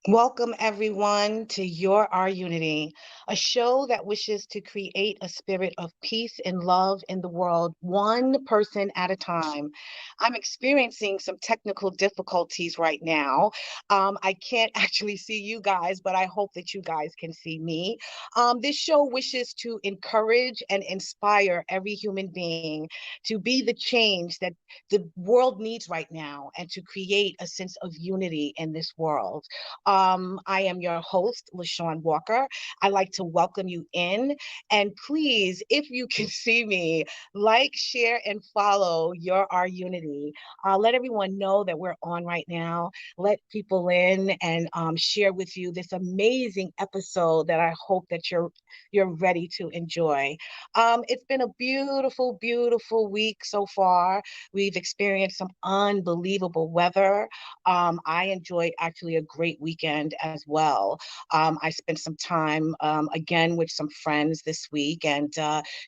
Welcome, everyone, to Your Our Unity, a show that wishes to create a spirit of peace and love in the world, one person at a time. I'm experiencing some technical difficulties right now. I can't actually see you guys, but I hope that you guys can see me. This show wishes to encourage and inspire every human being to be the change that the world needs right now and to create a sense of unity in this world. I am your host, LaShawn Walker. I'd like to welcome you in. And please, if you can see me, like, share, and follow Your Our Unity. Let everyone know that we're on right now. Let people in and share with you this amazing episode that I hope that you're ready to enjoy. It's been a beautiful, beautiful week so far. We've experienced some unbelievable weather. I enjoyed actually a great weekend as well. I spent some time again with some friends this week and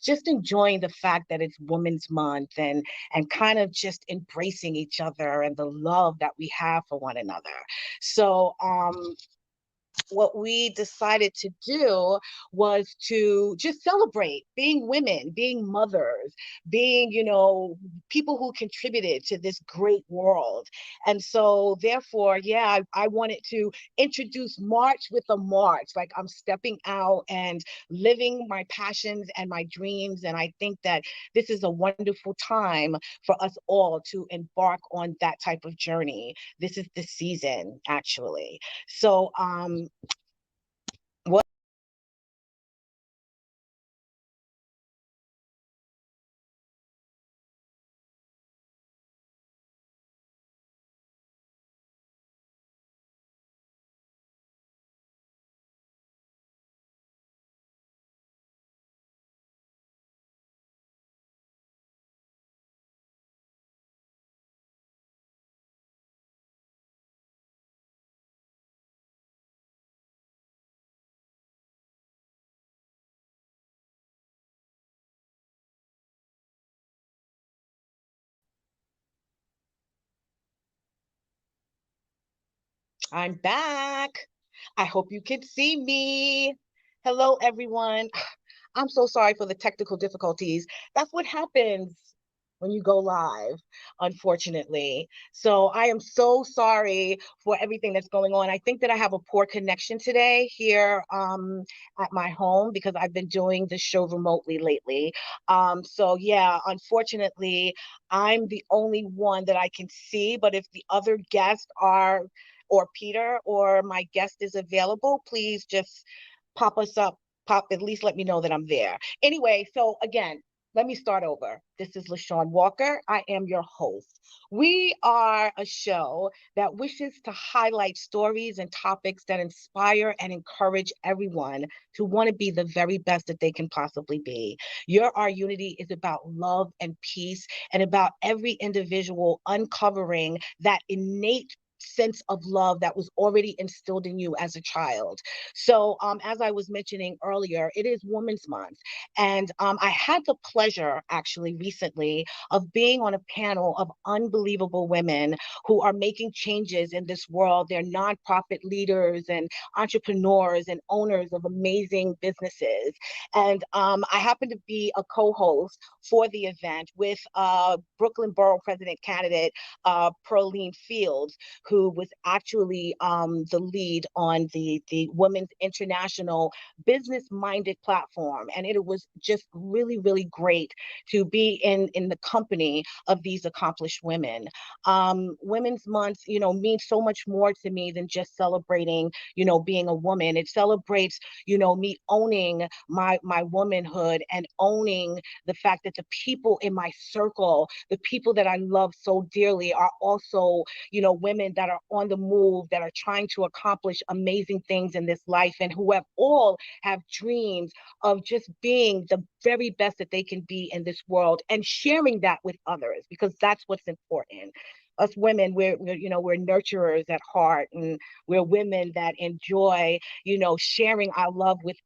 just enjoying the fact that it's Women's Month and kind of just embracing each other and the love that we have for one another. So what we decided to do was to just celebrate being women, being mothers, being, people who contributed to this great world. And so, therefore, yeah, I wanted to introduce March with a march. Like I'm stepping out and living my passions and my dreams. And I think that this is a wonderful time for us all to embark on that type of journey. This is the season, actually. So, what I'm back. I hope you can see me. Hello, everyone. I'm so sorry for the technical difficulties. That's what happens when you go live, unfortunately. So I am so sorry for everything that's going on. I think that I have a poor connection today here at my home because I've been doing the show remotely lately. So yeah, unfortunately, I'm the only one that I can see. But if the other guests are, or Peter or my guest is available, please just pop us up, pop, at least let me know that I'm there. Anyway, so again, let me start over. This is LaShawn Walker. I am your host. We are a show that wishes to highlight stories and topics that inspire and encourage everyone to want to be the very best that they can possibly be. Your Our Unity is about love and peace and about every individual uncovering that innate sense of love that was already instilled in you as a child. So, as I was mentioning earlier, it is Women's Month. And I had the pleasure actually recently of being on a panel of unbelievable women who are making changes in this world. They're nonprofit leaders and entrepreneurs and owners of amazing businesses. And I happen to be a co host for the event with Brooklyn Borough President candidate Pearline Fields, who was actually the lead on the Women's International Business Minded platform. And it was just really, really great to be in the company of these accomplished women. Women's Month, means so much more to me than just celebrating, being a woman. It celebrates, me owning my womanhood and owning the fact that the people in my circle, the people that I love so dearly, are also, women that are on the move, that are trying to accomplish amazing things in this life, and who have dreams of just being the very best that they can be in this world and sharing that with others, because that's what's important. us women, we're nurturers at heart, and we're women that enjoy, sharing our love with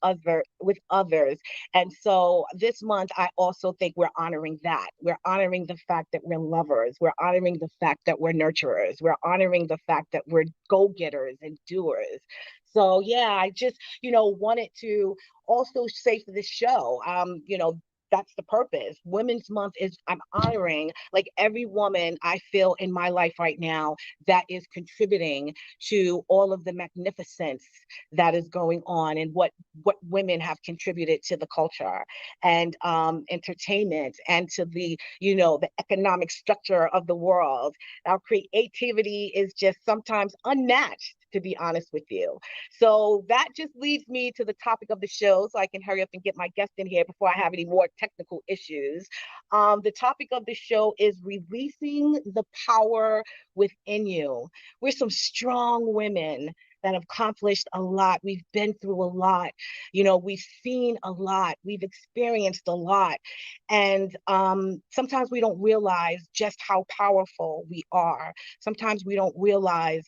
others. And so this month, I also think we're honoring that. We're honoring the fact that we're lovers. We're honoring the fact that we're nurturers. We're honoring the fact that we're go-getters and doers. So yeah, I just, wanted to also say for this show, that's the purpose. Women's Month is I'm honoring like every woman I feel in my life right now that is contributing to all of the magnificence that is going on, and what women have contributed to the culture and entertainment, and to the economic structure of the world. Our creativity is just sometimes unmatched, to be honest with you. So that just leads me to the topic of the show, so I can hurry up and get my guest in here before I have any more technical issues. The topic of the show is releasing the power within you. We're some strong women that have accomplished a lot. We've been through a lot. We've seen a lot. We've experienced a lot. And sometimes we don't realize just how powerful we are. Sometimes we don't realize,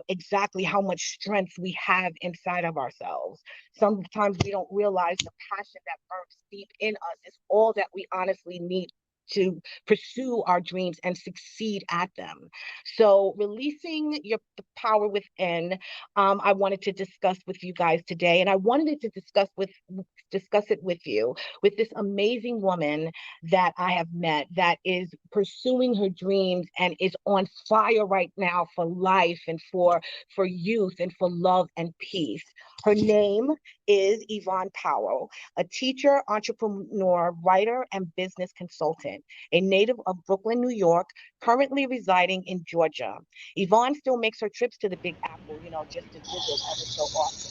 exactly how much strength we have inside of ourselves. Sometimes we don't realize the passion that burns deep in us is all that we honestly need to pursue our dreams and succeed at them. So releasing the power within, I wanted to discuss with you guys today, and I wanted to discuss it with you, with this amazing woman that I have met that is pursuing her dreams and is on fire right now for life and for youth and for love and peace. Her name is Evon Powell, a teacher, entrepreneur, writer, and business consultant, a native of Brooklyn, New York, currently residing in Georgia. Yvonne still makes her trips to the Big Apple, just to visit ever so often.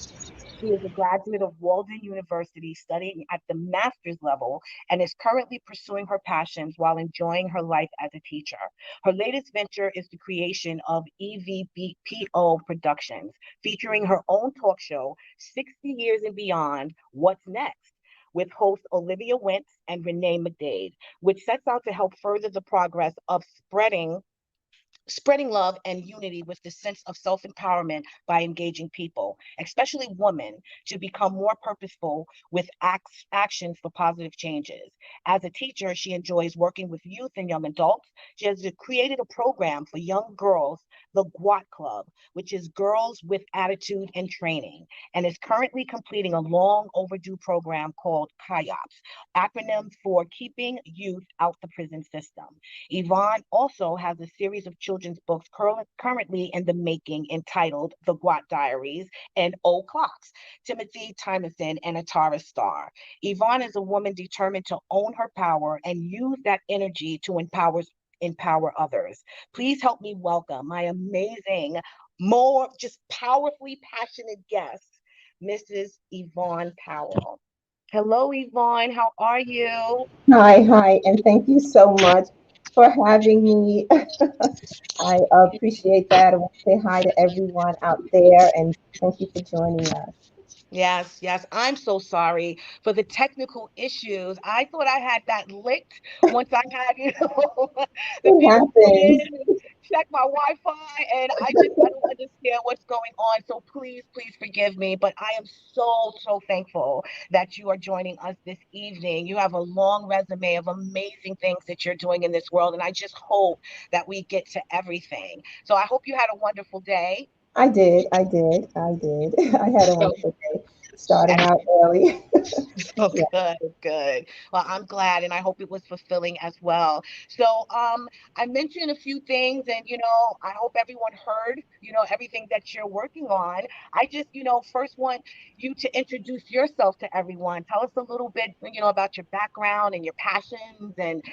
She is a graduate of Walden University, studying at the master's level, and is currently pursuing her passions while enjoying her life as a teacher. Her latest venture is the creation of EVBPO Productions, featuring her own talk show, 60 Years and Beyond, What's Next? With hosts Olivia Wentz and Renee McDade, which sets out to help further the progress of spreading love and unity with the sense of self empowerment by engaging people, especially women, to become more purposeful with actions for positive changes. As a teacher, she enjoys working with youth and young adults. She has created a program for young girls, the GWAT Club, which is Girls with Attitude and Training, and is currently completing a long overdue program called KYOPS, acronym for Keeping Youth Out the Prison System. Yvonne also has a series of children's books currently in the making entitled The GWAT Diaries and O'Clocks, Timothy Tymerson and Atara Star. Yvonne is a woman determined to own her power and use that energy to empower others. Please help me welcome my amazing, more just powerfully passionate guest, Mrs. Evon Powell. Hello, Yvonne. How are you? Hi, and thank you so much for having me. I appreciate that. I want to say hi to everyone out there, and thank you for joining us. Yes, yes. I'm so sorry for the technical issues. I thought I had that licked once I had, the It people put happens. in and check my Wi-Fi, and I don't understand what's going on. So please, please forgive me. But I am so, so thankful that you are joining us this evening. You have a long resume of amazing things that you're doing in this world, and I just hope that we get to everything. So I hope you had a wonderful day. I did. I had a wonderful day starting out early. Oh, Yeah. good, good. Well, I'm glad, and I hope it was fulfilling as well. So, I mentioned a few things, and I hope everyone heard, everything that you're working on. I just, first want you to introduce yourself to everyone. Tell us a little bit, about your background and your passions, and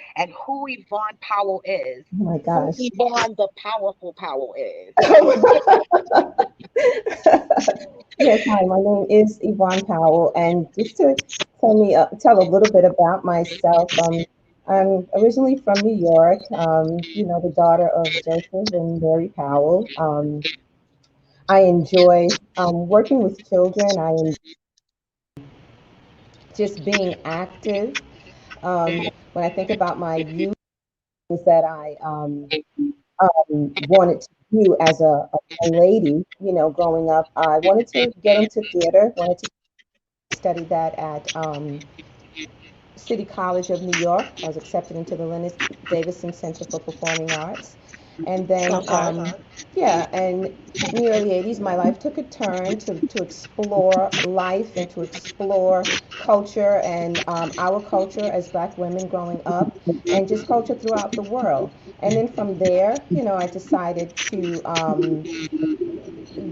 who Yvonne Powell is, Oh my who gosh. Yvonne the Powerful Powell is. Yes, hi, my name is Evon Powell, and just to tell a little bit about myself, I'm originally from New York, the daughter of Joseph and Mary Powell. I enjoy working with children. I enjoy just being active. When I think about my youth, things that I wanted to do as a young lady, growing up. I wanted to get into theater, wanted to study that at City College of New York. I was accepted into the Lennis Davidson Center for Performing Arts. And then, Okay. yeah, and in the early 80s, my life took a turn to explore life and to explore culture and our culture as Black women growing up and just culture throughout the world. And then from there, I decided to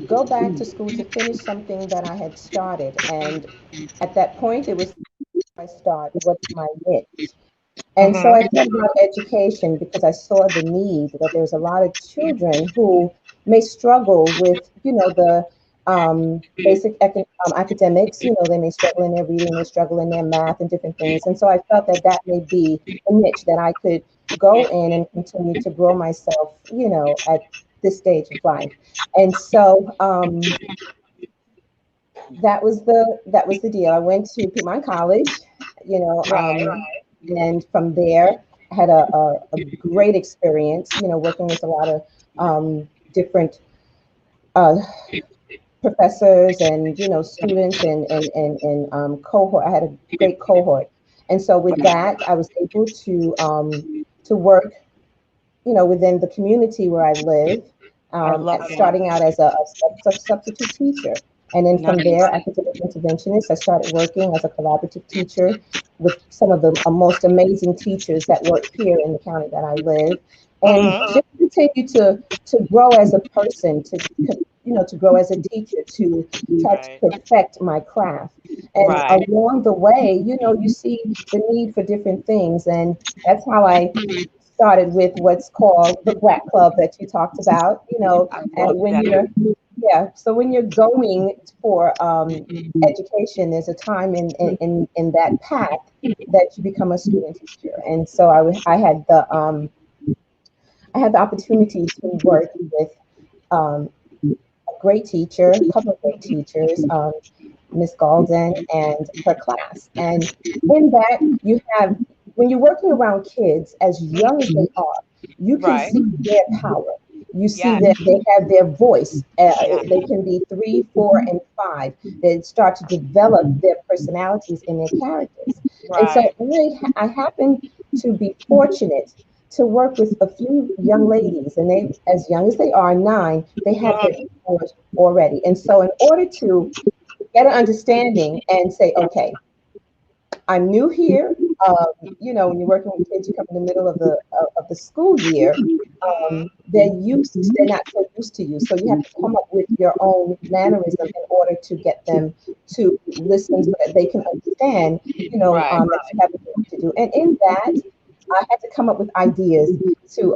go back to school to finish something that I had started. And at that point, it was I start, what's my niche? And so Mm-hmm. I thought about education because I saw the need that there's a lot of children who may struggle with, the basic academics. They may struggle in their reading, they struggle in their math and different things. And so I felt that that may be a niche that I could go in and continue to grow myself, at this stage of life. And so that was the deal. I went to Piedmont College, you know, Right. and from there I had a great experience, working with a lot of different uh, professors and students and cohort. I had a great cohort, and so with that, I was able to work within the community where I live, I love that. starting out as a substitute teacher. And then from there, Nice. academic interventionist, I started working as a collaborative teacher with some of the most amazing teachers that work here in the county that I live. And Mm-hmm. just continue to grow as a person, to grow as a teacher, to try to Right. perfect my craft. And Right. along the way, you see the need for different things. And that's how I started with what's called the Black Club that you talked about, I love and when that. you're, yeah, so when you're going for education, there's a time in that path that you become a student teacher. And so I had the opportunity to work with um, a great teacher, a couple of great teachers, Miss Galden and her class. And in that, you have, when you're working around kids as young as they are, you can Right. see their power. You see Yes. that they have their voice. Yes. They can be 3, 4, and 5. They start to develop their personalities and their characters. And so Right. I happen to be fortunate to work with a few young ladies, and they, as young as they are, 9, they have their Mhm. powers already. And so, in order to get an understanding and say, okay, I'm new here. When you're working with kids, you come in the middle of the school year. Mhm. They're not so used to you. So you have to come up with your own mannerism in order to get them to listen so that they can understand, Right. that you have a job to do. And in that, I had to come up with ideas to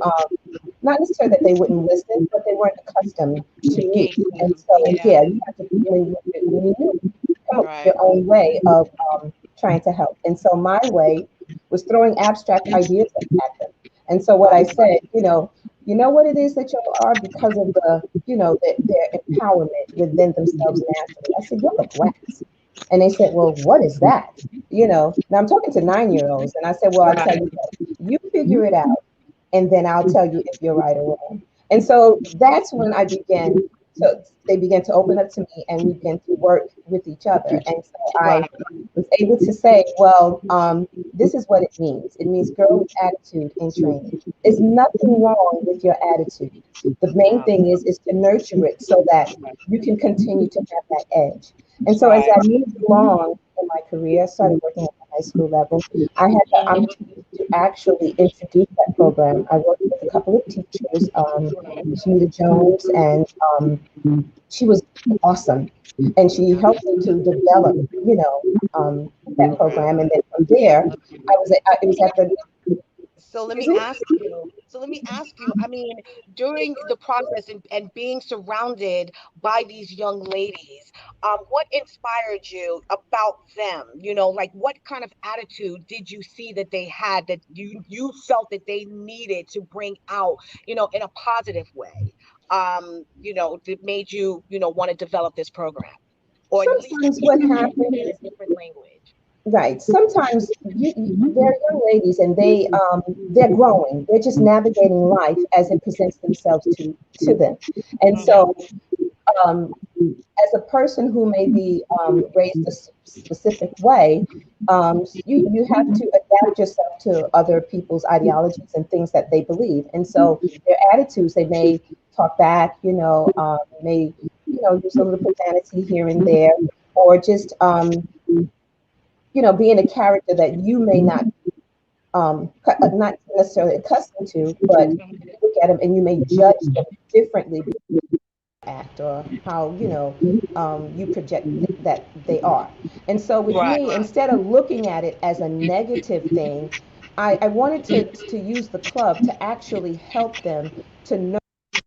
not necessarily that they wouldn't listen, but they weren't accustomed to me. Engage And you. so, Yeah. yeah, you have to, when you new, come up with Right. your own way of trying to help. And so my way was throwing abstract ideas at them. And so what I Right. said, you know what it is that you are because of their empowerment within themselves naturally. I said, you're the blacks. And they said, well, what is that? Now I'm talking to 9-year-olds. And I said, well, I tell Right. you what, you figure it out and then I'll tell you if you're right or wrong. And so that's when they began to open up to me and we began to work with each other. And so I Right. was able to say, well, this is what it means. It means girl with attitude in training. There's nothing wrong with your attitude. The main Wow. thing is to nurture it so that you can continue to have that edge. And so as Right. I moved along in my career, I started working at the high school level. I had the Mhm. opportunity to actually introduce that program. I worked with a couple of teachers, Shanita Jones, and she was awesome. And she helped me to develop, that Program. program. And then from there, it was at the, So let excuse me me? ask you. So let me ask you. I mean, during the process and being surrounded by these young ladies, what inspired you about them? Like what kind of attitude did you see that they had that you felt that they needed to bring out, in a positive way? That made you, want to develop this program, or at least Sometimes teach what them happens in a different language. right. Sometimes they're young ladies and they're growing. They're just navigating life as it presents themselves to them. And Hmm. so um, as a person who may be raised a specific way, you have to adapt yourself to other people's ideologies and things that they believe. And so their attitudes, they may talk back, may use a little profanity here and there, or just being a character that you may not necessarily accustomed to, but you look at them and you may judge them differently act or how you project that they are. And so with Right. me, instead of looking at it as a negative thing, I wanted to use the club to actually help them to know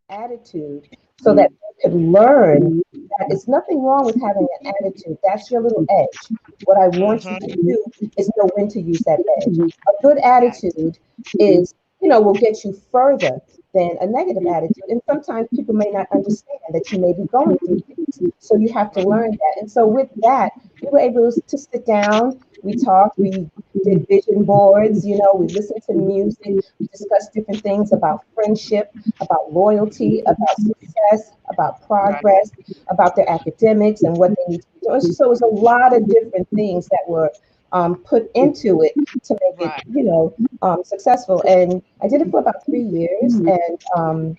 attitude so that they could learn that it's nothing wrong with having an attitude. That's your little edge. What I want you to Hmm. do is know when to use that edge. A good Yes. attitude is, will get you further than a negative attitude. And sometimes people may not understand that you may be going through things. So you have to learn that. And so with that, we were able to sit down, we talked, we did vision boards, we listened to music, we discussed different things about friendship, about loyalty, about success, about Right. progress, about their academics and what they need to be doing. So it was a lot of different things that were put into it to make it, Right. successful. And I did it for about 3 years, and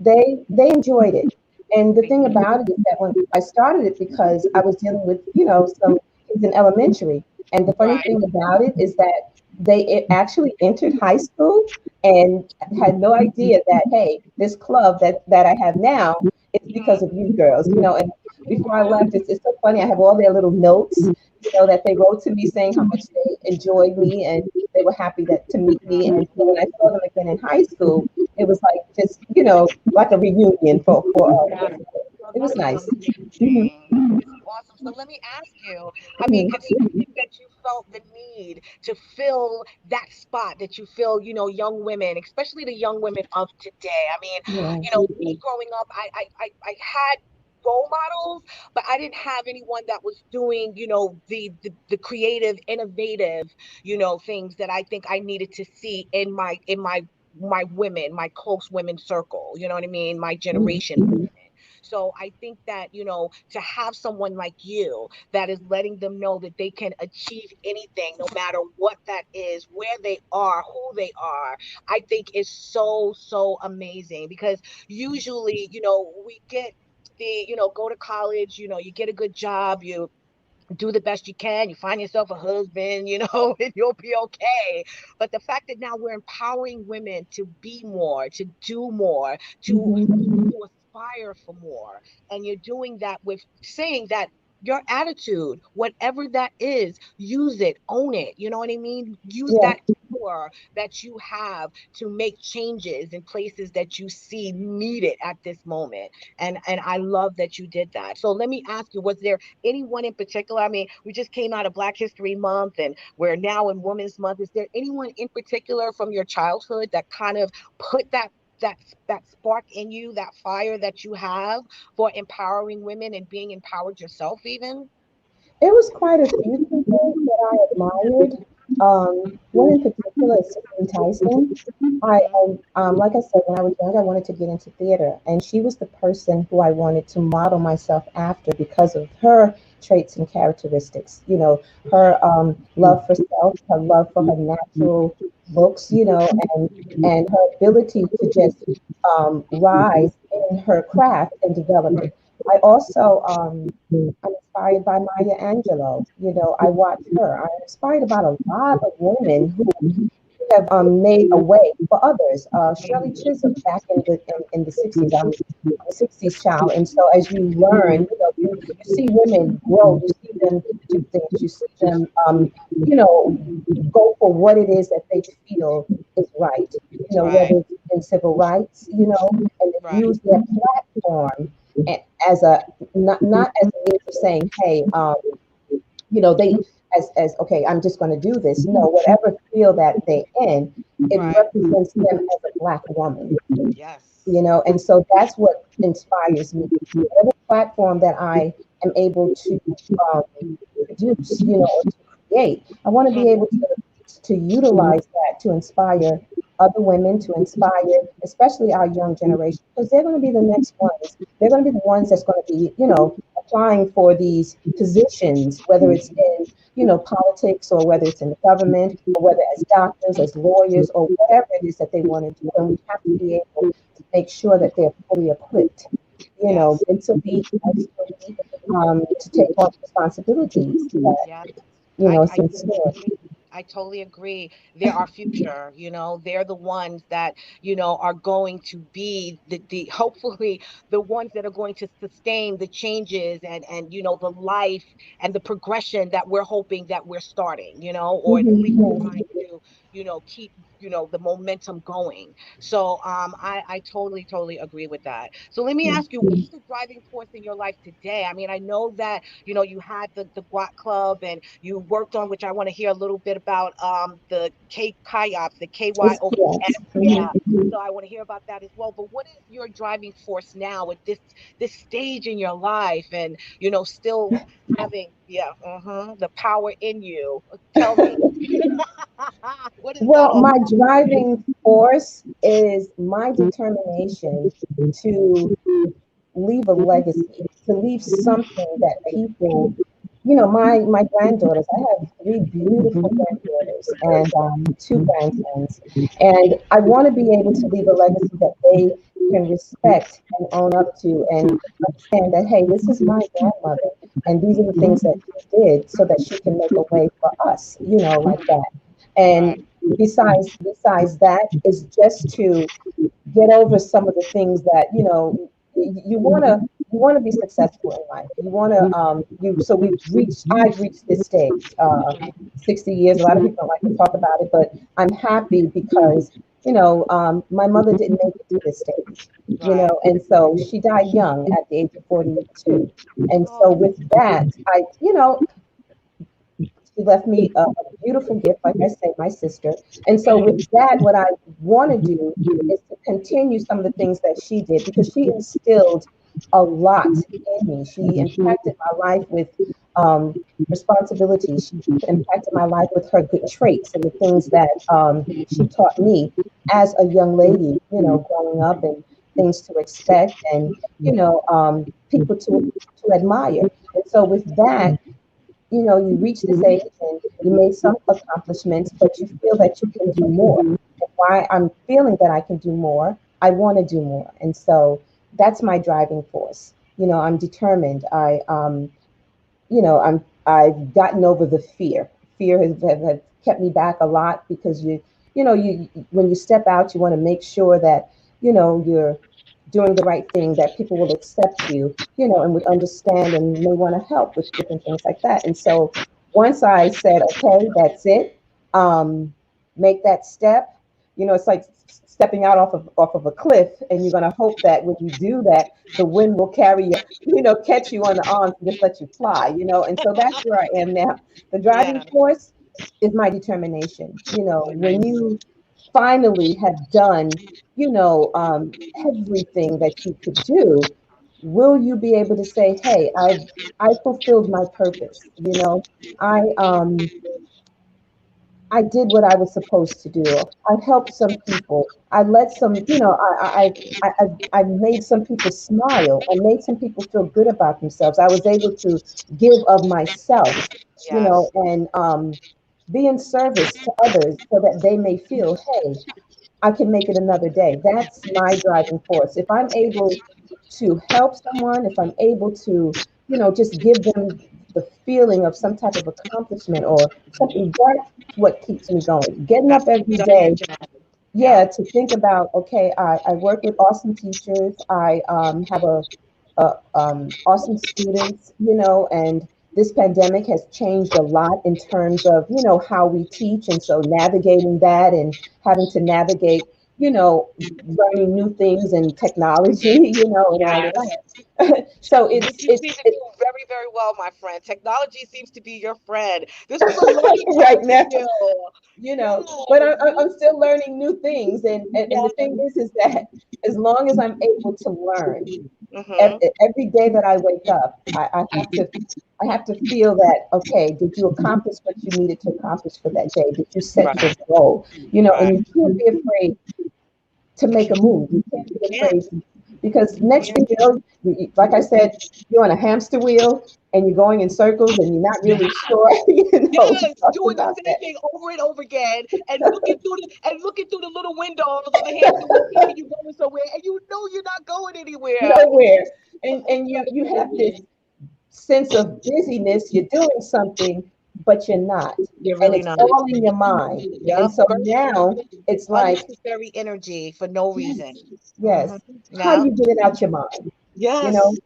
they enjoyed it. And the thing about it is that when I started it, because I was dealing with, some kids in elementary, and the funny Right. thing about it is that they actually entered high school and had no idea that, hey, this club that I have now is because of Hmm. you girls, and before I left, it's so funny. I have all their little notes, that they wrote to me saying how much they enjoyed me and they were happy to meet me. And so when I saw them again in high school, it was like just, like a reunion for us. Yes. And So it was that is nice. Hmm. amazing. That is awesome. So let me ask you, I mean, considering that you felt the need to fill that spot that you feel, young women, especially the young women of today. I mean, Yeah. me growing up, I had role models, but I didn't have anyone that was doing, the creative, innovative, things that I think I needed to see in my women, my close women circle, you know what I mean? My Mhm. generation of women. So I think that, to have someone like you that is letting them know that they can achieve anything, no matter what that is, where they are, who they are, I think is so, so amazing because usually, we get go to college, you get a good job, you do the best you can, you find yourself a husband, and you'll be okay. But the fact that now we're empowering women to be more, to do more, to aspire for more, and you're doing that with saying that your attitude, whatever that is, use it, own it. You know what I mean? Use Yeah. that power that you have to make changes in places that you see needed at this moment. And I love that you did that. So let me ask you, was there anyone in particular? I mean, we just came out of Black History Month and we're now in Women's Month. Is there anyone in particular from your childhood that kind of put that that spark in you, that fire that you have for empowering women and being empowered yourself even? It was quite a few people that I admired. One in particular is Cicely Tyson. Like I said, when I was young, I wanted to get into theater, and she was the person who I wanted to model myself after because of her traits and characteristics. Her love for self, her love for her natural looks, and her ability to just rise in her craft and develop it. I also I'm inspired by Maya Angelou. I watch her. I'm inspired about a lot of women who have made a way for others. Shirley Chisholm back in the 60s. I'm a 60s child. And so as you learn, you see women grow, you see them do things, you see them, you know, go for what it is that they feel is right, Right, whether it's in civil rights, and they right, use their platform as a, not as a means of saying, hey, they as okay, I'm just going to do this. No, whatever field that they're in, it right. represents them as a black woman. Yes. And so that's what inspires me. Whatever platform that I am able to um, produce, or to create. I want to be able to utilize that to inspire other women, to inspire especially our young generation, because they're going to be the next ones. They're going to be the ones that's going to be, applying for these positions, whether it's in, politics, or whether it's in the government, or whether as doctors, as lawyers, or whatever it is that they want to do. And we have to be able to make sure that they're fully equipped, Yes. mentally, emotionally, to take on responsibilities that, Yeah. I, I sincere. I totally agree. They're our future, they're the ones that, are going to be the hopefully the ones that are going to sustain the changes and the life and the progression that we're hoping that we're starting, or at least Mhm. trying to, keep, the momentum going. So I totally agree with that. So let me ask you, what is the driving force in your life today? I mean, I know that you had the Guat Club and you worked on, which I want to hear a little bit about, the KYOPs, the It's KYOPS. yes. Yeah. So I want to hear about that as well. But what is your driving force now at this stage in your life, and still having, yeah, the power in you? Tell me. What is that Well, all my driving force is my determination to leave a legacy, to leave something that people, my granddaughters, I have three beautiful granddaughters and two grandsons. And I want to be able to leave a legacy that they can respect and own up to and understand that, hey, this is my grandmother. And these are the things that she did so that she can make a way for us, like that. right? And besides that is just to get over some of the things that you want to be successful in life. You want to you so I've reached this stage, 60 years. A lot of people don't like to talk about it, but I'm happy because my mother didn't make it to this stage, Right. and so she died young at the age of 42. And so Oh, with that, she left me a beautiful gift, like I say, my sister. And so, with that, what I want to do is to continue some of the things that she did because she instilled a lot in me. She impacted my life with responsibility. She impacted my life with her good traits and the things that she taught me as a young lady, growing up, and things to expect, and people to admire. And so, with that, you reach this age and you made some accomplishments, but you feel that you can do more. And why I'm feeling that I can do more, I want to do more. And so that's my driving force. I'm determined. I've gotten over the fear. Fear has kept me back a lot because you when you step out, you want to make sure that you're doing the right thing, that people will accept you, and would understand and may want to help with different things like that. And so once I said, okay, that's it, make that step. It's like stepping out off of a cliff, and you're going to hope that when you do that, the wind will carry you, catch you on the arms and just let you fly, And so that's where I am now. The driving yeah. force is my determination. When you finally have done, everything that you could do, will you be able to say, hey, I fulfilled my purpose, I did what I was supposed to do. I helped some people. I let some, I made some people smile. I made some people feel good about themselves. I was able to give of myself, Yes. and be in service to others so that they may feel, hey, I can make it another day. That's my driving force. If I'm able to help someone, if I'm able to, just give them the feeling of some type of accomplishment or something, that's what keeps me going. Getting That's up what every keeps you day, pushing. yeah, Yep. to think about, okay, I work with awesome teachers. I have awesome students, and this pandemic has changed a lot in terms of, how we teach. And so navigating that and having to navigate, learning new things and technology, and all of Yes. that. So Which it's, you it's, seem to it's do very, very well, my friend. Technology seems to be your friend. This was a learning right curve for now. you. Yeah. But I'm still learning new things. And Yeah. the thing is that as long as I'm able to learn, Mm-hmm. every day that I wake up, I have to. I have to feel that, okay, did you accomplish what you needed to accomplish for that day? Did you set your Right. goal? And Right. you can't be afraid to make a move. You can't be Can't. afraid because next Can't. thing you know, like I said, you're on a hamster wheel and you're going in circles and you're not really sure. We Yes, talked doing the about same that. thing over and over again, and looking through the little windows of the hamster wheel, thinking you're going somewhere, and you know you're not going anywhere. Nowhere. And you have this sense of busyness. You're doing something, but you're not. You're And really it's not. all in your mind. And Yep. so Burning now it's like, unnecessary energy for no reason. yes, Hmm. yes. How do Yeah. you get it out your mind? You know, Yes,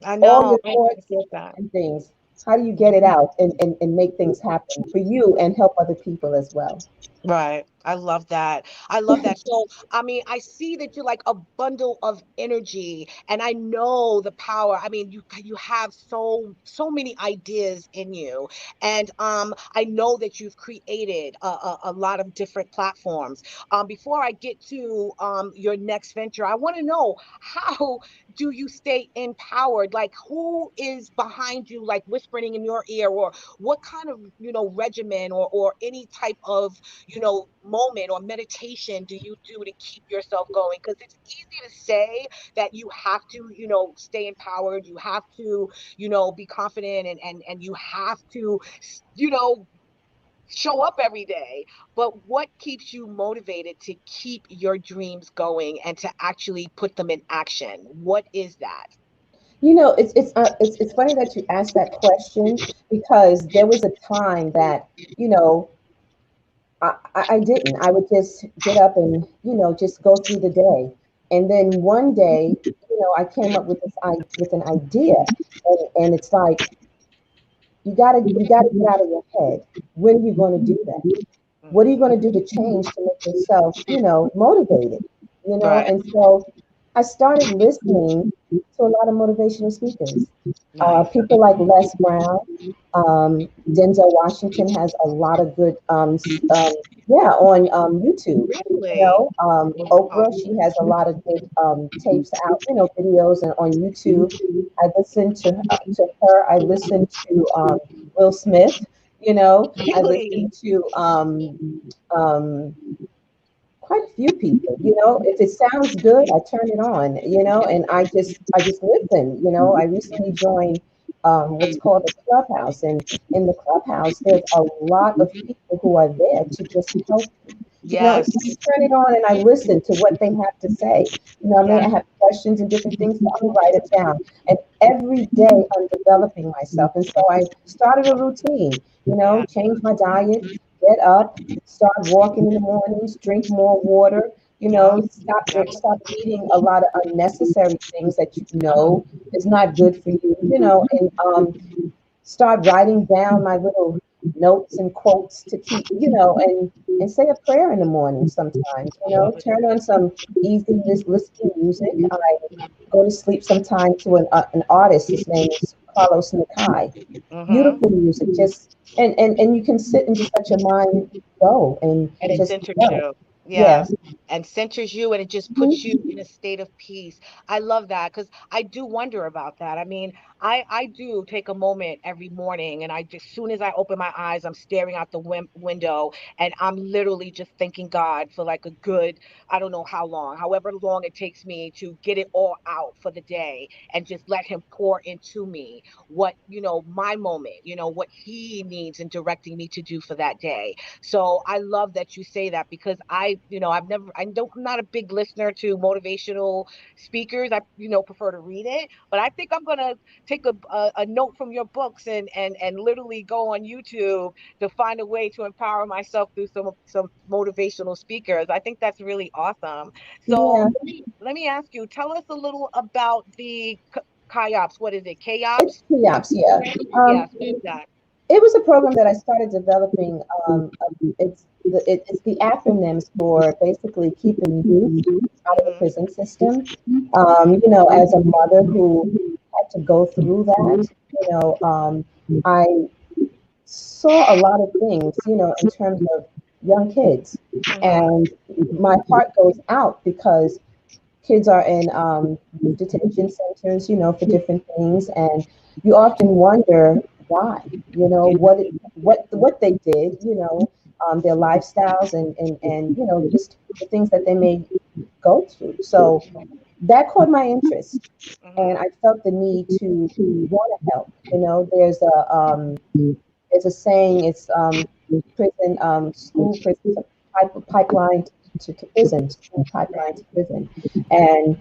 I all know. your I thoughts get that. and things. How do you get it out and make things happen for you and help other people as well? Right. I love that. I love that. So, I mean, I see that you're like a bundle of energy, and I know the power. I mean, you have so many ideas in you, and I know that you've created a lot of different platforms. Before I get to your next venture, I want to know, how do you stay empowered? Like, who is behind you, like whispering in your ear, or what kind of regimen, or any type of moment or meditation do you do to keep yourself going? Because it's easy to say that you have to, stay empowered, you have to, be confident, and you have to, you know, show up every day. But what keeps you motivated to keep your dreams going and to actually put them in action? What is that? It's funny that you asked that question because there was a time that you know I didn't. I would just get up and just go through the day, and then one day I came up with with an idea, and it's like you gotta get out of your head. When are you going to do that? What are you going to do to change to make yourself, motivated? Right. And so I started listening to a lot of motivational speakers. Nice. People like Les Brown, Denzel Washington has a lot of good, yeah, on YouTube. Really? Wow. Oprah, she has a lot of good tapes out, videos and on YouTube. I listen to her. I listen to Will Smith. I Really? listen to um, quite a few people. If it sounds good, I turn it on. And I just listen. I recently joined what's called the clubhouse, and in the clubhouse, there's a lot of people who are there to just help you. And Yes. so I turn it on and I listen to what they have to say. I may Yes. have questions and different things, so I'll write it down. And every day I'm developing myself. And so I started a routine, Yeah. change my diet, get up, start walking in the mornings, drink more water, Yeah. Yeah. stop eating a lot of unnecessary things that is not good for you, and start writing down my little notes and quotes to keep, and say a prayer in the morning sometimes, turn on some easy listening music. I go to sleep sometime to an artist. His name is Carlos Nakai. Mm-hmm. Beautiful music, just and you can sit and just let your mind go and And it just centers go. you. Yeah. Yes. And centers you, and it just puts you Mhm. in a state of peace. I love that, because I do wonder about that. I mean, I do take a moment every morning, and I just, soon as I open my eyes, I'm staring out the window, and I'm literally just thanking God for like a good, I don't know how long, however long it takes me to get it all out for the day, and just let him pour into me what, my moment, what he needs and directing me to do for that day. So I love that you say that, because I'm not a big listener to motivational speakers. I, prefer to read it, but I think I'm gonna take a note from your books, and literally go on YouTube to find a way to empower myself through some motivational speakers. I think that's really awesome. So Yeah. let me ask you, tell us a little about the KIOPS. What is it? It's KIOPS? pre-ops, yeah. Yes, Um, what is that? it was a program that I started developing. It's the acronyms for basically keeping youth out of the Hmm. prison system. As a mother who had to go through that, I saw a lot of things, in terms of young kids, Hmm. and my heart goes out because kids are in youth detention centers, for different things, and you often wonder. why, you know, what they did, you know, their lifestyles and you know, just the things that they may go through. So that caught my interest, and Mhm. I felt the need to want to help. You know, there's a saying, it's prison, school prison, pipeline to prison, school pipeline Right. to prison, and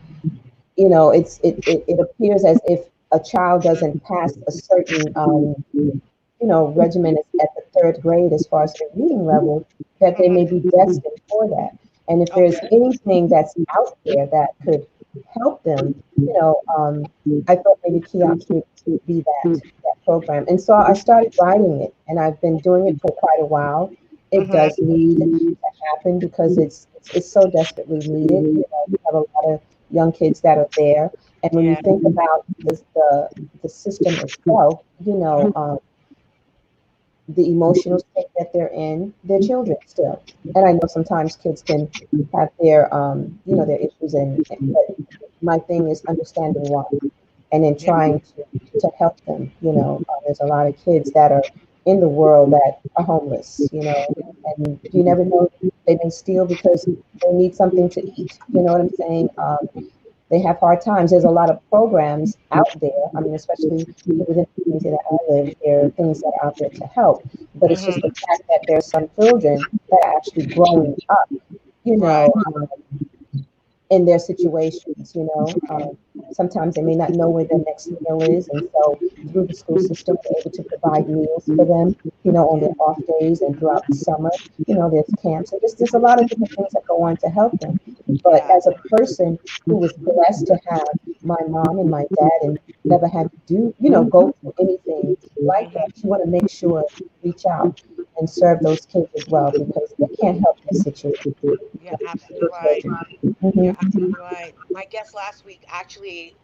you know, it appears as if a child doesn't pass a certain you know, regimen is at the third grade as far as their reading level, that they may be Mhm. destined for that. And if there's Okay. anything that's out there that could help them, you know, I thought maybe Kiosk would be that program. And so I started writing it, and I've been doing it for quite a while. It Mhm. does need to happen because it's so desperately needed. You know, we have a lot of young kids that are there, and when you Yeah. think about the system itself, you know, the emotional state that they're in, they're children still. And I know sometimes kids can have their, you know, their issues, but my thing is understanding why, and then Yeah. trying to help them. You know, there's a lot of kids that are in the world that are homeless. You know, and you never know, they may steal because they need something to eat. You know what I'm saying? They have hard times. There's a lot of programs out there. I mean, especially within the community that I live, there are things that are out there to help. But it's just the Mhm. fact that there's some children that are actually growing up, you Right. know, in their situations, you know. Sometimes they may not know where their next meal is. And so through the school system, we're able to provide meals for them, you know, on their off days and throughout the summer. You know, there's camps. So there's a lot of different things that go on to help them. But Yeah. as a person who was blessed to have my mom and my dad and never had to do, you know, go through anything like that, Mhm. you want to make sure you reach out and serve those kids as well because they can't help their situation. You're absolutely right. You're Mm-hmm. absolutely right. My guest last week actually,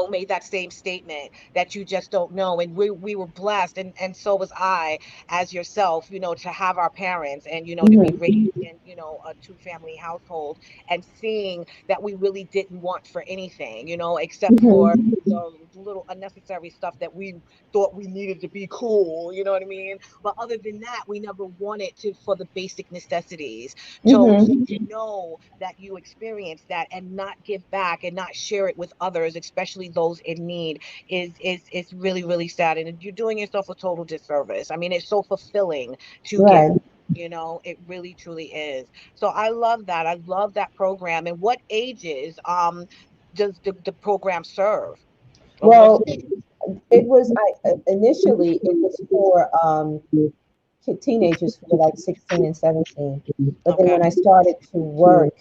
made that same statement that you just don't know. And we were blessed, and so was I, as yourself, to have our parents and, to be Mm-hmm. raised in, a two-family household and seeing that we really didn't want for anything, except for Mm-hmm. the little unnecessary stuff that we thought we needed to be cool, you know what I mean? But other than that, we never wanted to for the basic necessities. So Mm-hmm. to know that you experience that and not give back and not share it with others, especially those in need, is really, really sad. And you're doing yourself a total disservice. I mean, it's so fulfilling to give. Right. It really truly is. So I love that. I love that program. And what ages does the program serve? Or what? Well, it was I initially it was for teenagers who were like 16 and 17. But then Okay. when I started to work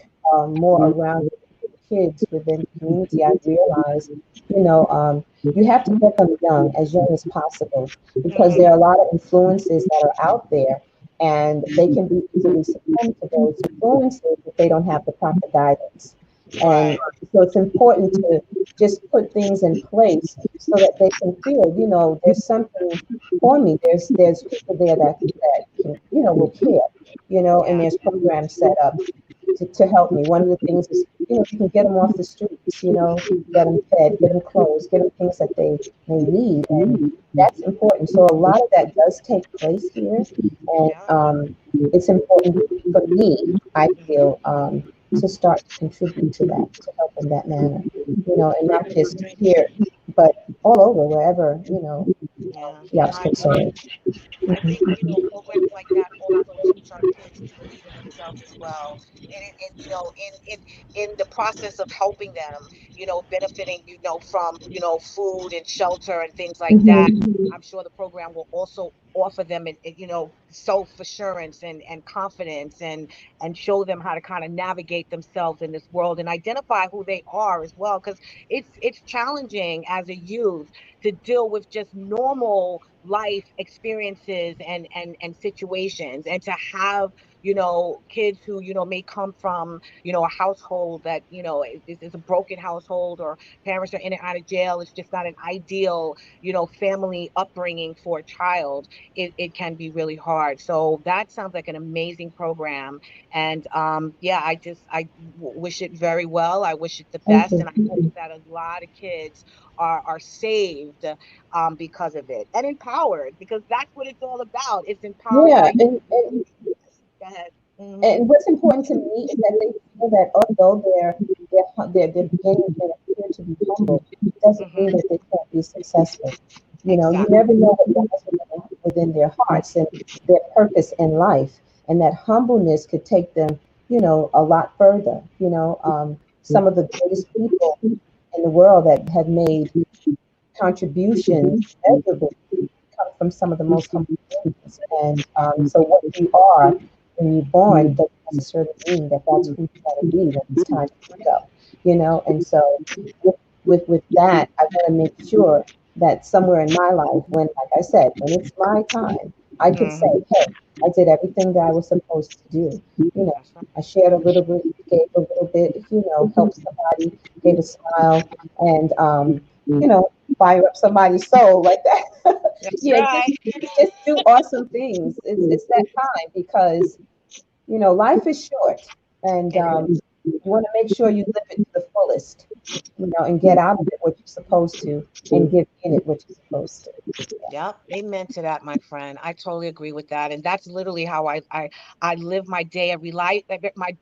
more around with kids within the community, I realized, you know, you have to get them young as possible, because there are a Hmm. lot of influences that are out there, and they can be easily succumb to those influences if they don't have the proper guidance. And Right. so it's important to just put things in place so that they can feel, you know, there's something for me. There's people there that can, you know, will care, you know, and Yeah. there's programs set up to help me. One of the things is, you know, you can get them off the streets, you know, get them fed, get them clothes, get them things that they may need, and that's important. So a lot of that does take place here, and Yeah. it's important for me, I Hmm. feel, to start to contribute to that, to help in that manner, you know, and not just here, but all over, wherever, you know, Yeah. Kiop's I agree. concerned. I think, programs like that also teach our kids to believe in themselves as well. And in the process of helping them, benefiting, from, food and shelter and things like that, Mm-hmm. I'm sure the program will also offer them, self-assurance and confidence and show them how to kind of navigate themselves in this world and identify who they are as well. Because it's challenging as a youth to deal with just normal life experiences and situations, and to have kids who may come from a household that is a broken household, or parents are in and out of jail. It's just not an ideal family upbringing for a child. It can be really hard. So that sounds like an amazing program. And yeah, I wish it very well. I wish it the Thank best, you. and I hope that a lot of kids are saved because of it, and empowered, because that's what it's all about. It's Yeah, empowering. Go ahead. Hmm. and what's important to me is that they feel that although they're beginning and appear to be humble, doesn't mean Hmm. that they can't be successful. You know, you Exactly. never know what lies within their hearts and their purpose in life, and that humbleness could take them, a lot further. Some of the greatest people in the world that have made contributions measurable come from some of the most humble beginnings. And so, what you are when you're born doesn't necessarily mean that that's who you're going to be when it's time to grow. And so, with that, I want to make sure that somewhere in my life, when, like I said, when it's my time, I could say, Hmm. hey, I did everything that I was supposed to do. You know, That's right. I shared a little bit, gave a little bit, helped somebody, gave a smile, and fire up somebody's soul like that. That's Yeah, right. just do awesome things. It's that time because life is short, and It is. you want to make sure you live it to the fullest, and get out of it what you're supposed to, and give in it what you're supposed to. Yep, amen to that, my friend. I totally agree with that, and that's literally how I live my day every life,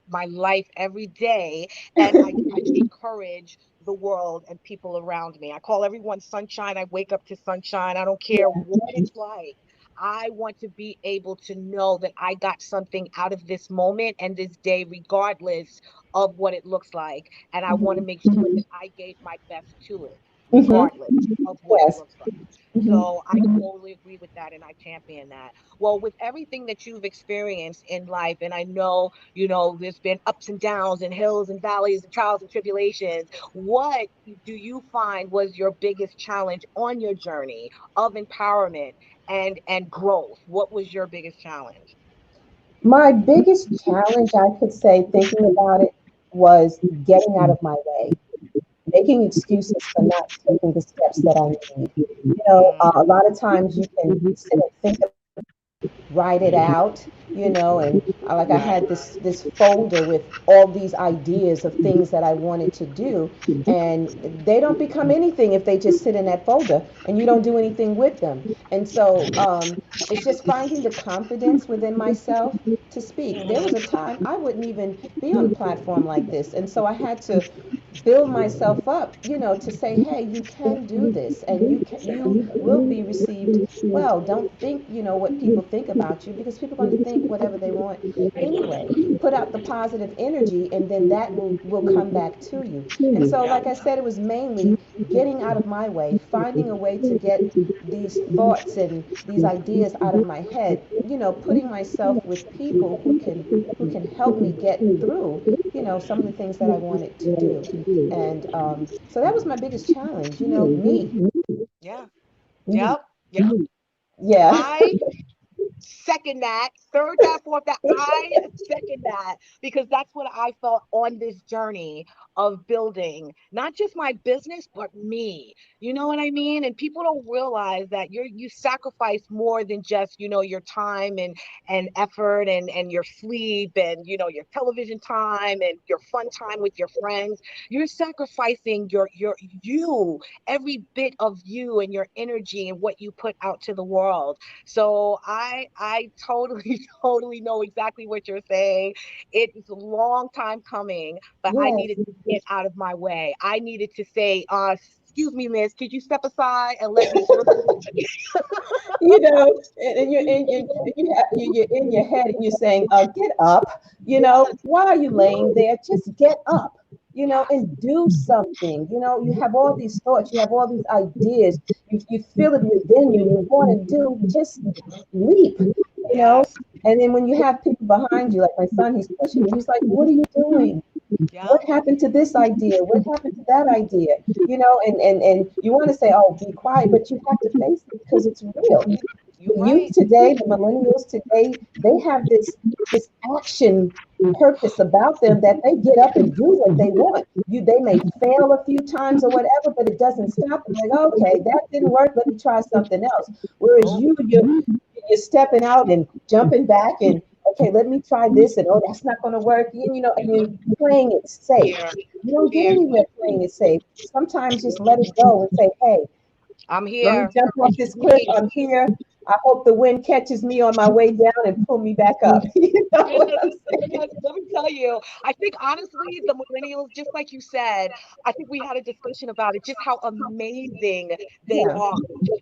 my life every day, and I encourage the world and people around me. I call everyone sunshine. I wake up to sunshine. I don't care Yeah. what it's like. I want to be able to know that I got something out of this moment and this day, regardless of what it looks like, and I want to Hmm. make sure that I gave my best to it, Hmm. regardless of what it Yes. looks like. Hmm. So I totally agree with that and I champion that. Well, with everything that you've experienced in life, and I know, there's been ups and downs and hills and valleys and trials and tribulations, what do you find was your biggest challenge on your journey of empowerment and growth? What was your biggest challenge? My biggest challenge, I could say, thinking about it, was getting out of my way, making excuses for not taking the steps that I need. A lot of times you can sit and think about it, write it out, and like I Right. had this folder with all these ideas of things that I wanted to do, and they don't become anything if they just sit in that folder and you don't do anything with them. And so it's just finding the confidence within myself to speak. There was a time I wouldn't even be on a platform like this, and so I had to build myself up, to say, hey, you can do this, and you will be received well. Don't think, what people think about you, because people are going to think whatever they want anyway. Put out the positive energy, and then that will come back to you. And so, Yep. like I said, it was mainly getting out of my way, finding a way to get these thoughts and these ideas out of my head, putting myself with people who can help me get through, some of the things that I wanted to do. And so that was my biggest challenge, me. Yeah. Mhm. Yep. Yep. Yeah. I second that, third that, fourth that. I second that because that's what I felt on this journey of building not just my business, but me. You know what I mean? And people don't realize that you sacrifice more than just, your time and effort and your sleep and your television time and your fun time with your friends. You're sacrificing you, every bit of you and your energy and what you put out to the world. So I totally totally know exactly what you're saying. It is a long time coming, but I Yes. needed to get out of my way. I needed to say, excuse me, miss, could you step aside and let me through? And you're in your head and you're saying, get up. Yes, Why are you laying there? Just get up, yes, and do something. You have all these thoughts, you have all these ideas, you feel it within you, you want to do, just leap, you know. yes. And then when you have people behind you, like my son, he's pushing you, he's like, what are you doing? What Yep. happened to this idea? What happened to that idea? And you want to say, oh, be quiet, but you have to face it because it's real. You The youth right. today, the millennials today, they have this action purpose about them that they get up and do what they want. They may fail a few times or whatever, but it doesn't stop them. Like, okay, that didn't work. Let me try something else. Whereas Nope. you're stepping out and jumping back and okay, let me try this, and oh, that's not going to work. And you're playing it safe. Here, You don't get here, anywhere playing it safe. Sometimes just let it go and say, hey, I'm let me here. jump off It's this cliff. me. I'm here. I hope the wind catches me on my way down and pull me back up. You know Yes, what I'm saying? yes, let me tell you. I think honestly, the millennials, just like you said, I think we had a discussion about it, just how amazing they Yeah, are.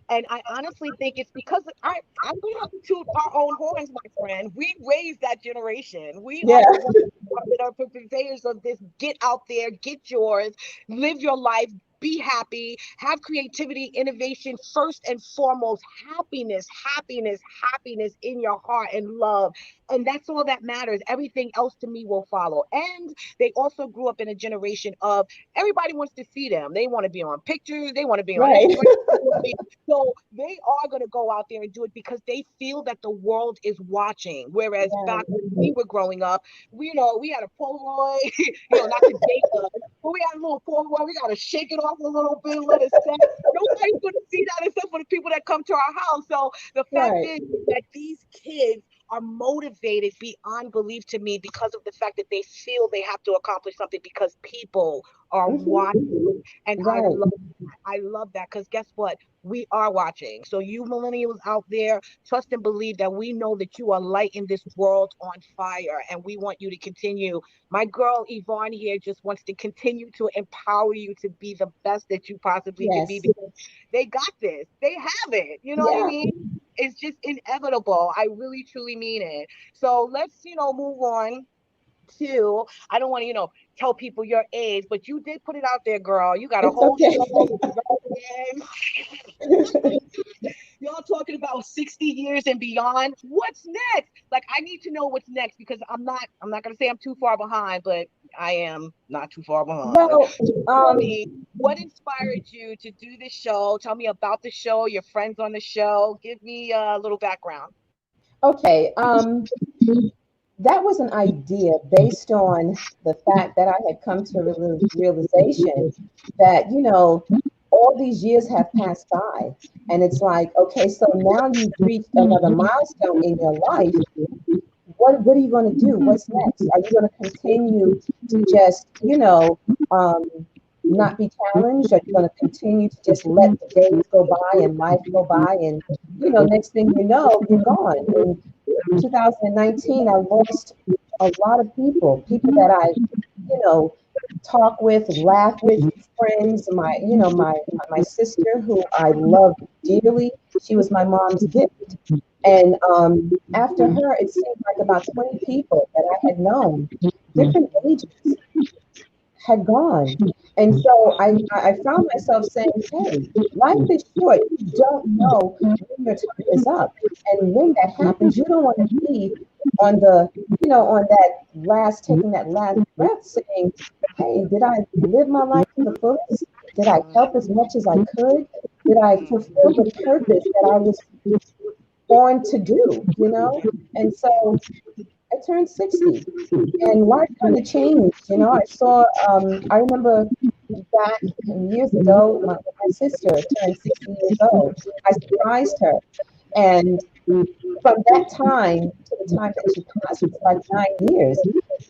And I honestly think it's because we have to toot our own horns, my friend. We raised that generation. We yeah, are the ones that are purveyors of this. Get out there, get yours, live your life. Be happy, have creativity, innovation, first and foremost, happiness, happiness, happiness in your heart and love. And that's all that matters. Everything else to me will follow. And they also grew up in a generation of everybody wants to see them. They want to be on pictures, they want to be on right. Instagram. So they are going to go out there and do it because they feel that the world is watching. Whereas Yeah, back when we were growing up, we had a Polaroid, not to date us, but we had a little Polaroid. We got to shake it off a little bit, let it set. Nobody's going to see that except for the people that come to our house. So the fact right. is that these kids are motivated beyond belief to me because of the fact that they feel they have to accomplish something because people are Hmm. watching. And Right. I love that because guess what? We are watching. So you millennials out there, trust and believe that we know that you are lighting this world on fire and we want you to continue. My girl Yvonne here just wants to continue to empower you to be the best that you possibly could be Yes. because they got this. They have it. You know what I Yeah. mean? It's just inevitable. I really truly mean it. So let's, move on to, I don't want to, tell people your age, but you did put it out there, girl. You got a It's whole okay. show with resume. Y'all talking about 60 years and beyond. What's next? Like, I need to know what's next because I'm not gonna say I'm too far behind, but I am not too far behind. Well, Tell me what inspired you to do this show. Tell me about the show, your friends on the show. Give me a little background. okay. That was an idea based on the fact that I had come to a realization that, all these years have passed by. And it's like, okay, so now you've reached another milestone in your life. What are you going to do? What's next? Are you going to continue to just, um, not be challenged? Are you going to continue to just let the days go by and life go by? And, next thing you know, you're gone. And 2019, I lost a lot of people that I, you know, talk with, laugh with, friends. My sister, who I loved dearly, she was my mom's gift. And after her, it seemed like about 20 people that I had known, different ages, had gone. And so I found myself saying, hey, life is short. You don't know when your time is up. And when that happens, you don't want to be on on that taking that last breath saying, hey, did I live my life to the fullest? Did I help as much as I could? Did I fulfill the purpose that I was born to do, And so I turned 60 and life kind of changed. I remember back years ago, my sister turned 60 years old. I surprised her. And from that time to the time that she passed was like 9 years.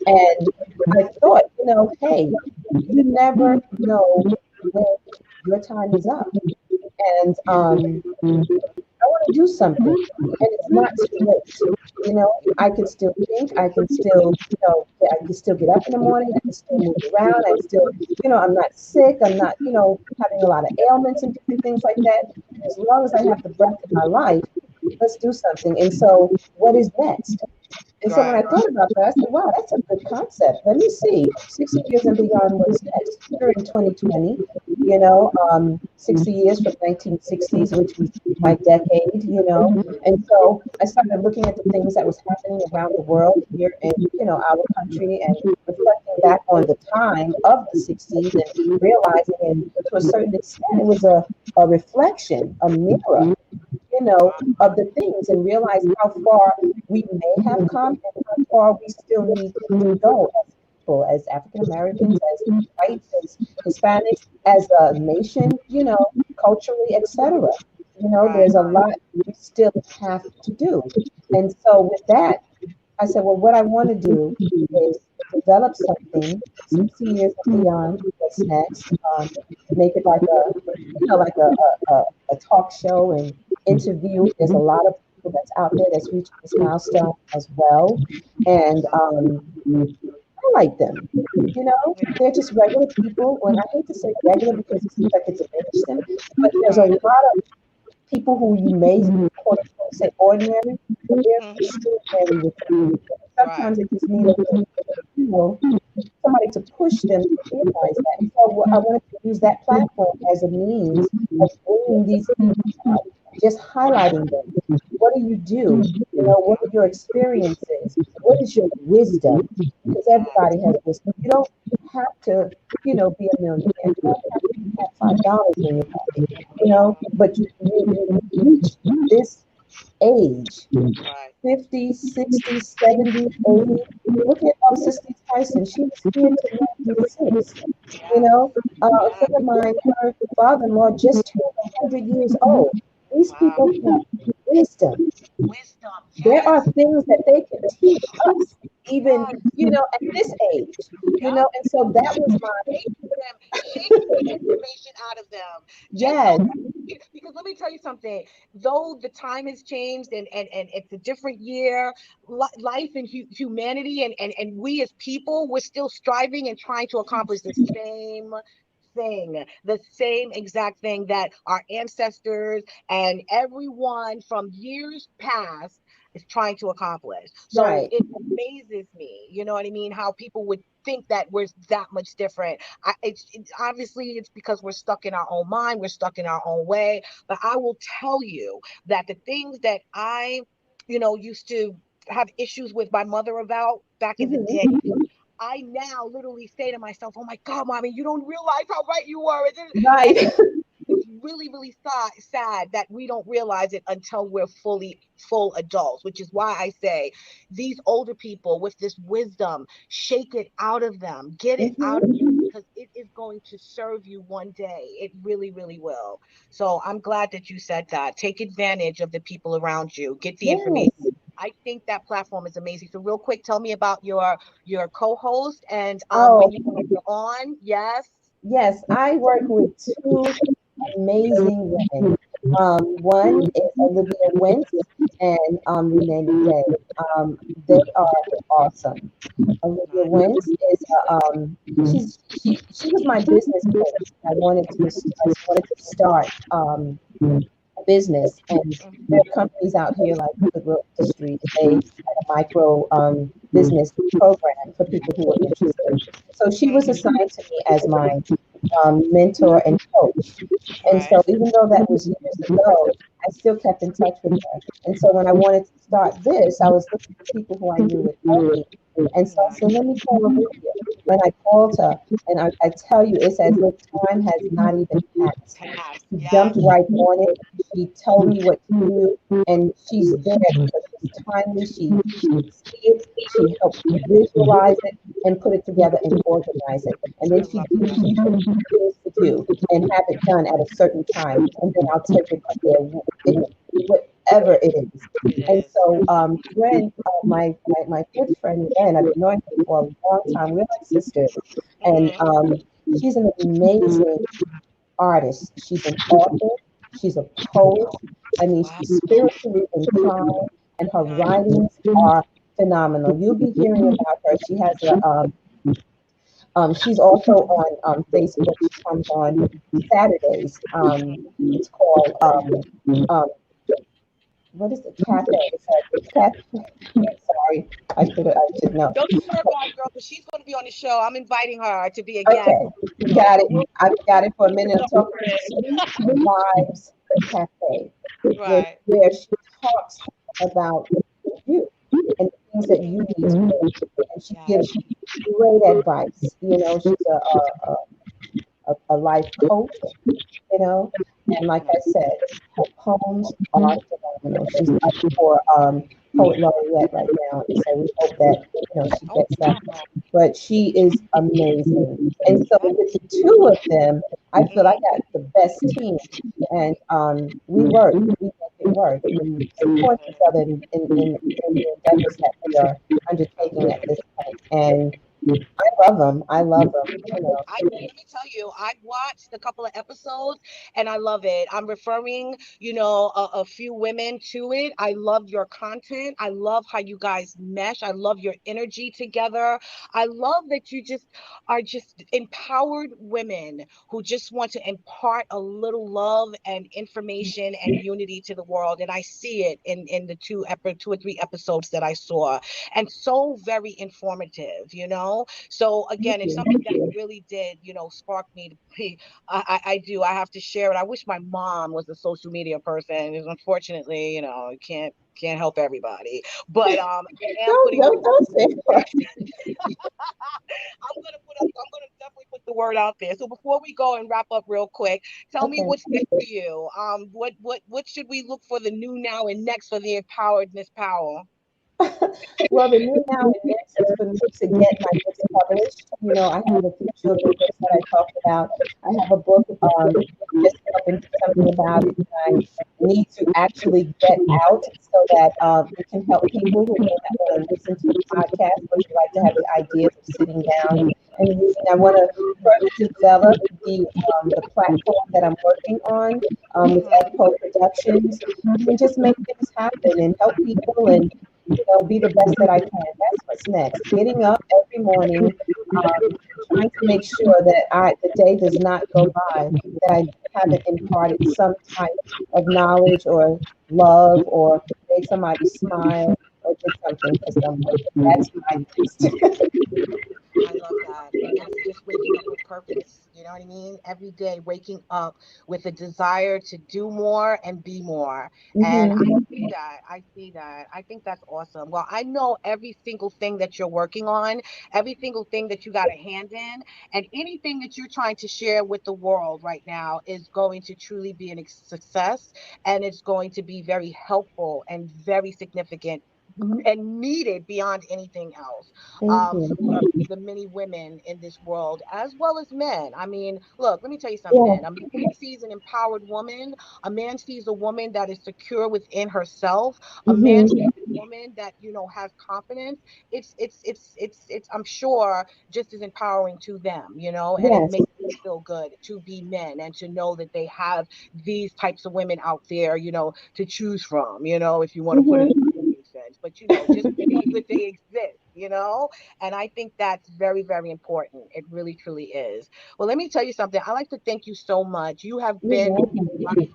And I thought, hey, you never know when your time is up. And I want to do something, and it's not too late. I can still think, I can still, I can still get up in the morning, I can still move around, I'm still, I'm not sick, I'm not, having a lot of ailments and different things like that. As long as I have the breath in my life, let's do something. And so, what is next? And so when Right. I thought about that, I said, wow, that's a good concept. Let me see. 60 years and beyond, what's next? Here in 2020, 60 years from 1960s, which was my decade. And so I started looking at the things that was happening around the world here in, our country and reflecting back on the time of the 60s and realizing, and to a certain extent, it was a reflection, a mirror of the things and realize how far we may have come and how far we still need to go as people, as African Americans, as whites, as Hispanics, as a nation, culturally, etc. Right. There's a lot we still have to do. And so with that, I said, well, what I want to do is develop something 60 years and beyond. What's next? Make it like a, like a talk show and interview. There's a lot of people that's out there that's reaching this milestone as well, and highlight them. They're just regular people. When I hate to say regular because it seems like it diminishes them, but there's a Right. lot of people who you may quote unquote say ordinary, but they're Mhm. extraordinary with God. Sometimes Right. they just need a little, you know, somebody to push them to realize that. And so I wanted to use that platform as a means of bringing these people up, just highlighting them. What do you do? What are your experiences? What is your wisdom? Because everybody has wisdom. You don't have to, be a millionaire. You don't have to have $5 in your pocket, but you reach this age, Right. 50, 60, 70, 80. Look at Sister Tyson. She was here to 96. Yes. A Yes. friend of mine, her father-in-law just turned 100 years old. These Wow. people have wisdom. Wisdom. There are Yes. things that they can teach us, even, Yes. at this age, Yep. and so that Just was shaking them, shaking the information out of them. Just so yes. because let me tell you something. Though the time has changed and it's a different year, life and humanity and we as people, we're still striving and trying to accomplish the same thing, the same exact thing that our ancestors and everyone from years past is trying to accomplish. So Right. it amazes me, you know what I mean, how people would think that we're that much different. It's obviously it's because we're stuck in our own mind, we're stuck in our own way. But I will tell you that the things that I, used to have issues with my mother about back in the Hmm. day, I now literally say to myself, "Oh my God, mommy, you don't realize how right you were." And Right. it's really, really sad that we don't realize it until we're fully full adults, which is why I say these older people with this wisdom, shake it out of them, get it out of Hmm. them because it is going to serve you one day. It really, really will. So I'm glad that you said that. Take advantage of the people around you, get the information. Yes. I think that platform is amazing. So real quick, tell me about your co-host and when Oh, you guys are on. Yes. yes. I work with two amazing women. One is Olivia Wentz and Renee Day. They are awesome. Olivia Right. Wentz is she was my business coach. I wanted to start a business, and there are companies out here like Goodwill Industries. They had a micro business program for people who were interested. So she was Mhm. assigned to me as my mentor and coach. And Right. so even though that was years ago, I still kept in touch with her. And so when I wanted to start this, I was looking for people who I knew would help me. And so I Right. said, let me call Olivia. And I called her, and I tell you, it's as if time has not even passed. Pass. She jumped Yes. right on it. She told me what to do, and she's there because she's timely. She can see it. She helps me visualize it and put it together and organize it. And then I she love gives that. me things to do and have it done at a certain time, and then I'll take it from there, whatever it is. It And is. so, Ren, my good friend Ren, I've known her for a long time. We're like sisters, and Mm-hmm. she's an amazing artist. She's an author. She's a poet. I mean, Wow. she's spiritually inclined, and her Okay. writings are phenomenal. You'll be hearing about her. She has she's also on Facebook. She comes on Saturdays. It's called um, what is it? Cafe. It's a cafe. Sorry, I should know. Don't you worry about it, girl, because she's going to be on the show. I'm inviting her to be a guest. Okay, got So it. I've got it for a minute. I'm talking about we'll Sweet Vibes Cafe, right. where she talks about you and the things that you need to do, and she Yes. gives great advice. She's a life coach, you know. And like I said, her poems are phenomenal. She's up for poet laureate right now, and so we hope that she Oh, gets that. wow. But she is amazing, and so Yes. with the two of them, I feel I Mhm. got the best team, and we make the work and support each other in the endeavors that we are undertaking at this point. And I love them. I love them. You know. Let me tell you, I've watched a couple of episodes and I love it. I'm referring, a few women to it. I love your content. I love how you guys mesh. I love your energy together. I love that you just are just empowered women who just want to impart a little love and information and unity to the world. And I see it in the two or three episodes that I saw, and so very informative, So Thank again, it's you. something that really did, spark me to be. I do. I have to share it. I wish my mom was a social media person. Unfortunately, you can't help everybody. But I am putting the Don't say that. I'm gonna definitely put the word out there. So before we go and wrap up real quick, tell me Okay. what's next for you. What should we look for the new now and next for the empowered Miss Powell? Well, the new now and next is for me to get my books published. You know, I have a few children's books that I talked about. I have a book just up and do something about it. I need to actually get out so that it can help people who may not want to listen to the podcast, but who like to have the ideas of sitting down and reading. I want to further develop the platform that I'm working on with Mhm. Edpo Productions and just make things happen and help people and be the best that I can. That's what's next. Getting up every morning, trying to make sure that the day does not go by that I haven't imparted some type of knowledge or love or made somebody smile or did something for someone. That's my next. I love that. And that's just waking up with purpose. You know what I mean? Every day waking up with a desire to do more and be more. And I Hmm. see that. I see that. I think that's awesome. Well, I know every single thing that you're working on, every single thing that you got a hand in, and anything that you're trying to share with the world right now is going to truly be a success, and it's going to be very helpful and very significant and needed beyond anything else, Thank you. for the many women in this world as well as men. I mean, look, let me tell you Yeah. something. A man sees an empowered woman. A man sees a woman that is secure within herself. A man sees Hmm. a woman that has confidence. It's I'm sure just as empowering to them, and it Yes. makes them feel good to be men and to know that they have these types of women out there, to choose from, if you want to put it Hmm. in sense, but just believe that they exist, and I think that's very, very important. It really, truly is. Well, let me tell you something. I like to thank you so much. You have You're been welcome. right.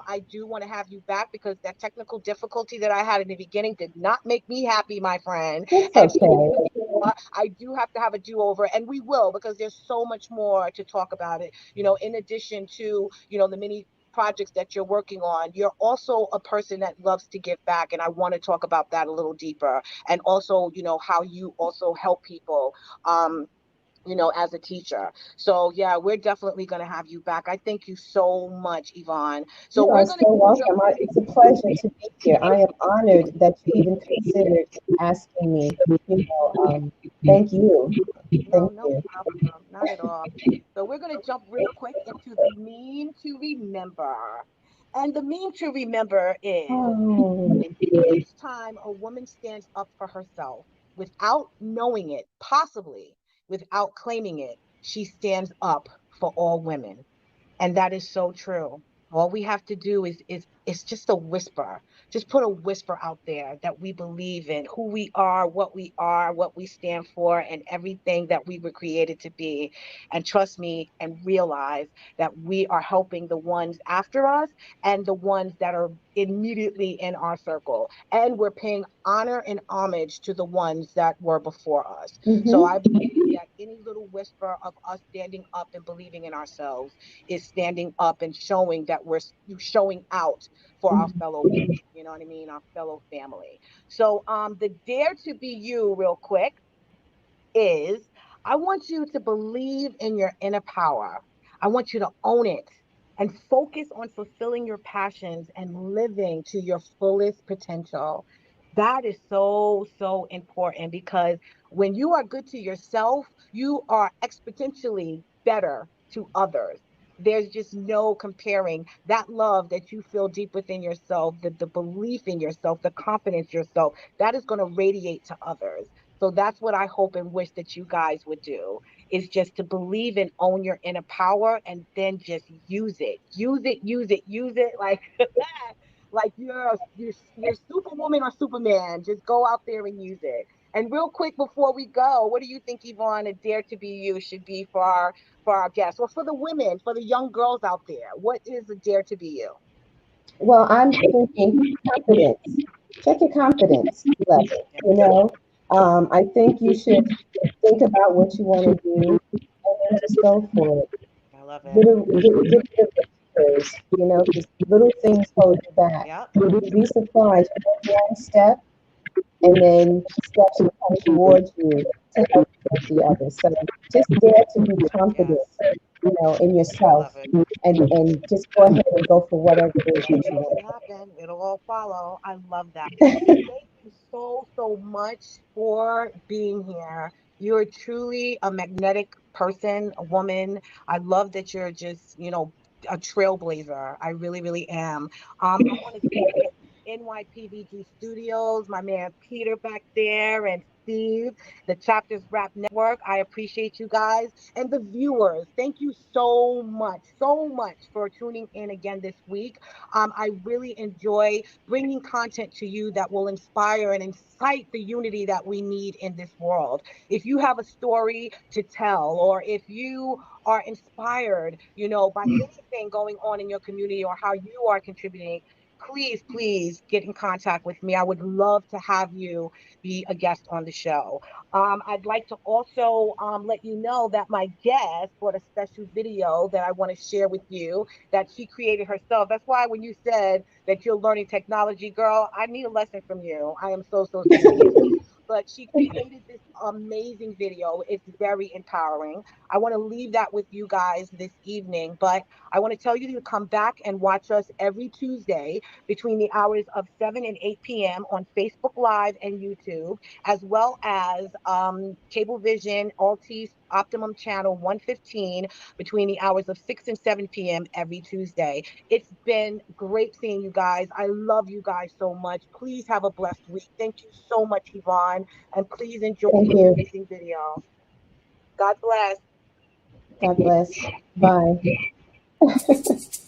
I do want to have you back because that technical difficulty that I had in the beginning did not make me happy, my friend. It's And so okay. I do have to have a do-over, and we will, because there's so much more to talk about it. In addition to, the many projects that you're working on, you're also a person that loves to give back, and I want to talk about that a little deeper. And also, how you also help people. As a teacher. So yeah, we're definitely going to have you back. I thank you so much, Yvonne. So You are we're going to so welcome. It's a pleasure to be here. I am honored that you even considered asking me. You know, thank you. no, Thank no you. problem, not at all. So we're going to jump real quick into the meme to remember. And the meme to remember is Oh, each time a woman stands up for herself without knowing it, possibly without claiming it, she stands up for all women. And that is so true. All we have to do is just a whisper. Just put a whisper out there that we believe in who we are, what we stand for, and everything that we were created to be. And trust me and realize that we are helping the ones after us and the ones that are immediately in our circle. And we're paying honor and homage to the ones that were before us. So mm-hmm, I believe that any little whisper of us standing up and believing in ourselves is standing up and showing that we're showing out for our fellow women. You know what I mean? Our fellow family. So the dare to be you real quick is, I want you to believe in your inner power. I want you to own it and focus on fulfilling your passions and living to your fullest potential. That is so, so important, because when you are good to yourself, you are exponentially better to others. There's just no comparing that love that you feel deep within yourself, the belief in yourself, the confidence in yourself, that is going to radiate to others. So that's what I hope and wish that you guys would do, is just to believe and own your inner power, and then just use it. Use it, use it, use it like like you're superwoman or superman. Just go out there and use it. And real quick before we go, what do you think, Yvonne, a Dare to Be You should be for our guests, or for the women, for the young girls out there? What is a Dare to Be You? Well, I'm thinking confidence. Check your confidence level. I think you should think about what you want to do and then just go for it. I love it. Get rid of the fears, because little things hold you back. Yep. You'd be surprised. You take one step, and then steps will come towards you to help you make the others. So just dare to be confident, Yes. in I love yourself, it. and just go ahead and go for whatever it is that you Make it want happen. It'll all follow. I love that. Thank you so, so much for being here. You're truly a magnetic person, a woman. I love that you're just, a trailblazer. I really, really am. I want to thank NYPVG Studios, my man Peter back there, and Steve, the Chapters Rap Network. I appreciate you guys. And the viewers, thank you so much for tuning in again this week. I really enjoy bringing content to you that will inspire and incite the unity that we need in this world. If you have a story to tell, or if you are inspired, by anything going on in your community or how you are contributing, please, please get in contact with me. I would love to have you be a guest on the show. I'd like to also let you know that my guest brought a special video that I want to share with you, that she created herself. That's why when you said that you're learning technology, girl, I need a lesson from you. I am so, so serious. But she created this amazing video. It's very empowering. I want to leave that with you guys this evening, but I want to tell you to come back and watch us every Tuesday between the hours of 7 and 8 p.m. on Facebook Live and YouTube, as well as Cablevision Altice Optimum Channel 115 between the hours of 6 and 7 p.m. every Tuesday. It's been great seeing you guys. I love you guys so much. Please have a blessed week. Thank you so much, Yvonne, and please enjoy to. Thank this you. amazing video. God bless. God bless. Bye.